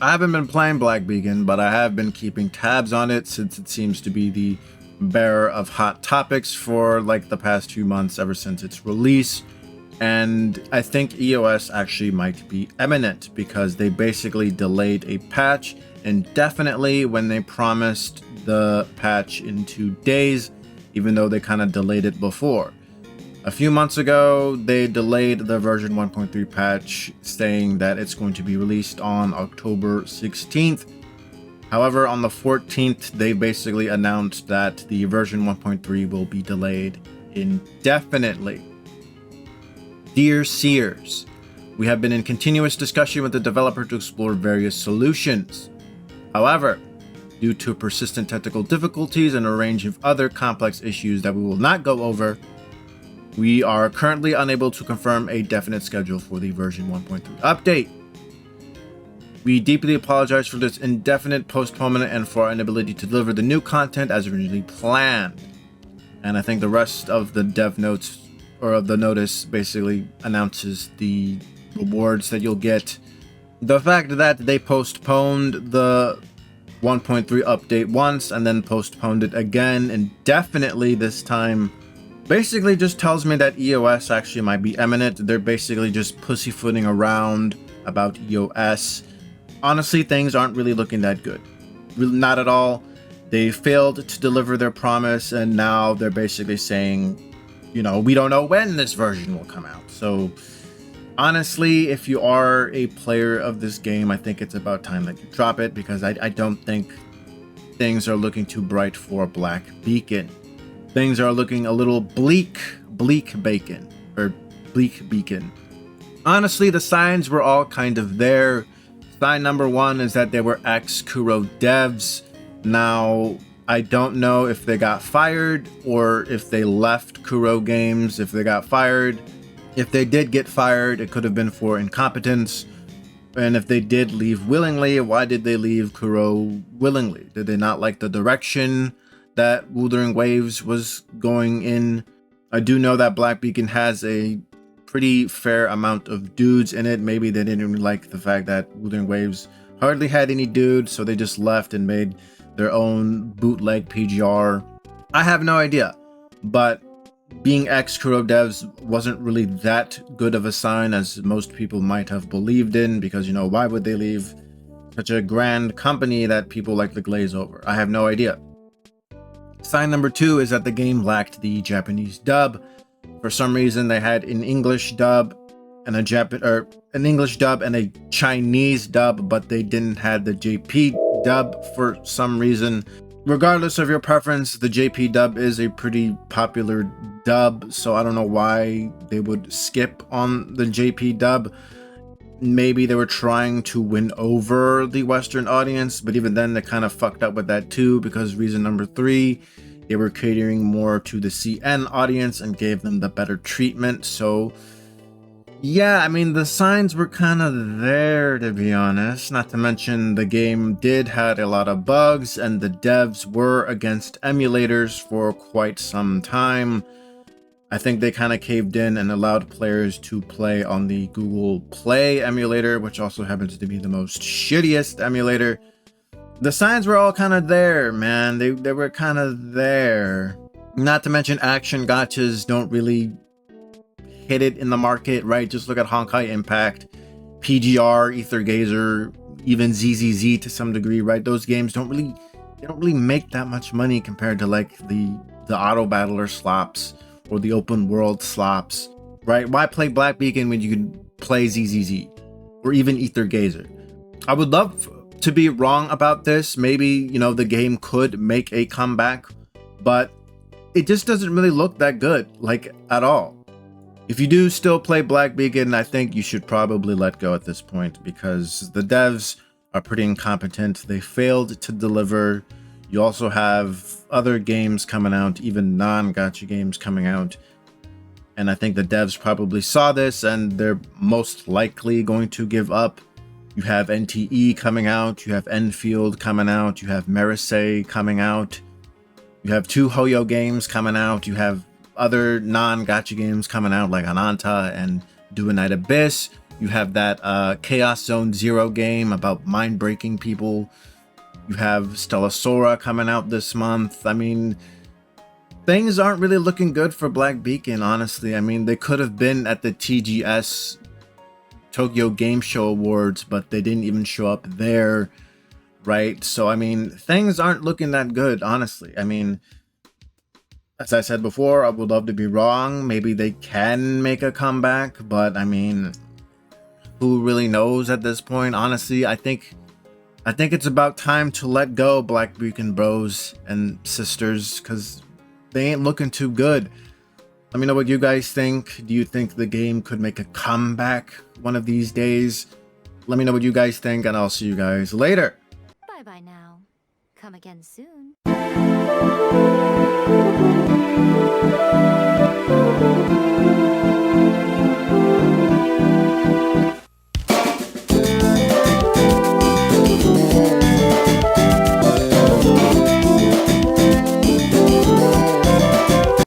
I haven't been playing Black Beacon, but I have been keeping tabs on it since it seems to be the bearer of hot topics for like the past few months ever since its release. And I think EOS actually might be imminent because they basically delayed a patch indefinitely when they promised the patch in 2 days, even though they kind of delayed it before. A few months ago, they delayed the version 1.3 patch, saying that it's going to be released on October 16th. However, on the 14th, they basically announced that the version 1.3 will be delayed indefinitely. Dear Seers, we have been in continuous discussion with the developer to explore various solutions. However, due to persistent technical difficulties and a range of other complex issues that we will not go over, we are currently unable to confirm a definite schedule for the version 1.3 update. We deeply apologize for this indefinite postponement and for our inability to deliver the new content as originally planned. And I think the rest of the dev notes or of the notice basically announces the rewards that you'll get. The fact that they postponed the 1.3 update once and then postponed it again indefinitely this time basically just tells me that EOS actually might be imminent. They're basically just pussyfooting around about EOS. Honestly, things aren't really looking that good. Really, not at all. They failed to deliver their promise, and now they're basically saying, you know, we don't know when this version will come out. So honestly, if you are a player of this game, I think it's about time that you drop it, because I don't think things are looking too bright for Black Beacon. Things are looking a little bleak beacon. Honestly, the signs were all kind of there. Sign number one is that they were ex-Kuro devs. Now, I don't know if they got fired or if they left Kuro Games. If they got fired, if they did get fired, it could have been for incompetence. And if they did leave willingly, why did they leave Kuro willingly? Did they not like the direction that Wuthering Waves was going in? I do know that Black Beacon has a pretty fair amount of dudes in it. Maybe they didn't really like the fact that Wuthering Waves hardly had any dudes, so they just left and made their own bootleg PGR. I have no idea, but being ex-Kuro devs wasn't really that good of a sign as most people might have believed in, because, you know, why would they leave such a grand company that people like to glaze over? I have no idea. Sign number two is that the game lacked the Japanese dub. For some reason, they had an English dub and an English dub and a Chinese dub, but they didn't have the JP dub for some reason. Regardless of your preference, the JP dub is a pretty popular dub, so I don't know why they would skip on the JP dub. Maybe they were trying to win over the Western audience, but even then they kind of fucked up with that too, because reason number three, they were catering more to the CN audience and gave them the better treatment. So yeah, I mean, the signs were kind of there, to be honest. Not to mention the game did had a lot of bugs, and the devs were against emulators for quite some time. I think they kind of caved in and allowed players to play on the Google Play emulator, which also happens to be the most shittiest emulator. The signs were all kind of there, man. They were kind of there. Not to mention action gachas don't really hit it in the market, right? Just look at Honkai Impact, PGR, Ether Gazer, even ZZZ to some degree, right? Those games don't really make that much money compared to like the auto battler slops or the open world slops, right? Why play Black Beacon when you can play ZZZ or even Ether Gazer? I would love to be wrong about this. Maybe, you know, the game could make a comeback, but it just doesn't really look that good, like, at all. If you do still play Black Beacon, I think you should probably let go at this point, because the devs are pretty incompetent. They failed to deliver. You also have other games coming out, even non-gacha games coming out. And I think the devs probably saw this and they're most likely going to give up. You have NTE coming out, you have Enfield coming out, you have Merisei coming out, you have 2 Hoyo games coming out, you have other non-gacha games coming out like Ananta and Do a Night Abyss. You have that Chaos Zone Zero game about mind breaking people. You have Stellasora coming out this month. I mean, things aren't really looking good for Black Beacon, honestly. I mean, they could have been at the TGS Tokyo Game Show Awards, but they didn't even show up there, right? So, I mean, things aren't looking that good, honestly. I mean, as I said before, I would love to be wrong. Maybe they can make a comeback, but I mean, who really knows at this point? Honestly, I think it's about time to let go, Black Beacon bros and sisters, because they ain't looking too good. Let me know what you guys think. Do you think the game could make a comeback one of these days? Let me know what you guys think, and I'll see you guys later. Bye-bye now. Come again soon.